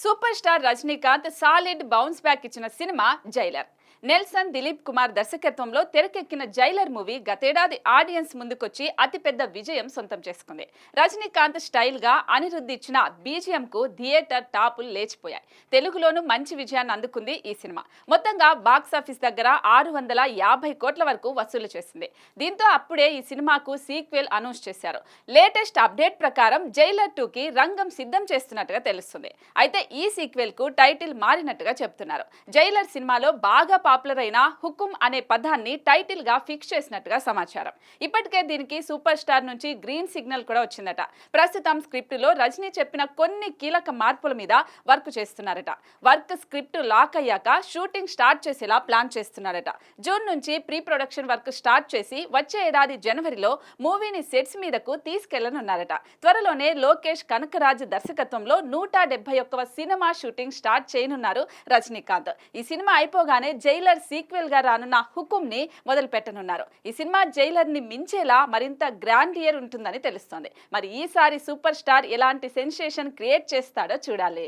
Super star Rajinikanth solid bounce back ఇచ్చిన cinema Jailer. Nelson Dilip Kumar దర్శకత్వంలో తెరకెక్కిన జైలర్ మూవీ గతేడాది ఆడియన్స్ ముందుకొచ్చి అతిపెద్ద విజయం సొంతం చేసుకుంది. రజనీకాంత్ స్టైల్ గా అనిరుద్ధ్ ఇచ్చిన బీజిఎం కు థియేటర్ టాపులు లేచిపోయాయి. తెలుగులోనూ మంచి విజయాన్ని అందుకుంది ఈ సినిమా. మొత్తంగా బాక్సాఫీస్ దగ్గర 650 కోట్ల వరకు వసూలు చేసింది. దీంతో అప్పుడే ఈ సినిమాకు సీక్వెల్ అనౌన్స్ చేశారు. లేటెస్ట్ అప్డేట్ ప్రకారం జైలర్ 2కి రంగం సిద్ధం చేస్తున్నట్టుగా తెలుస్తుంది. అయితే ఈ సీక్వెల్ కు టైటిల్ మారినట్టుగా చెప్తున్నారు. జైలర్ సినిమాలో బాగా పాపులర్ అయిన హుకుం అనే పదాన్ని టైటిల్ గా ఫిక్స్ చేసినట్టుగా సమాచారం. ఇప్పటికే దీనికి సూపర్ స్టార్ నుంచి గ్రీన్ సిగ్నల్ కూడా వచ్చిందట. ప్రస్తుతం స్క్రిప్ట్ లో రజనీ చెప్పిన కొన్ని కీలక మార్పుల మీద వర్క్ చేస్తున్నారట. వర్క్ స్క్రిప్ట్ లాక్ అయ్యాక షూటింగ్ స్టార్ట్ చేసేలా ప్లాన్ చేస్తున్నారట. జూన్ నుంచి ప్రీ ప్రొడక్షన్ వర్క్ స్టార్ట్ చేసి వచ్చే ఏడాది జనవరిలో మూవీని సెట్స్ మీదకు తీసుకెళ్లనున్నారట. త్వరలోనే లోకేష్ కనకరాజ్ దర్శకత్వంలో 171వ సినిమా షూటింగ్ స్టార్ట్ చేయనున్నారు రజనీకాంత్. ఈ సినిమా అయిపోగానే జైలర్ సీక్వెల్ గా రానున్న హుకుం ని మొదలు పెట్టనున్నారు. ఈ సినిమా జైలర్ ని మించేలా మరింత గ్రాండియర్ ఉంటుందని తెలుస్తోంది. మరి ఈసారి సూపర్ స్టార్ ఎలాంటి సెన్సేషన్ క్రియేట్ చేస్తాడో చూడాలి.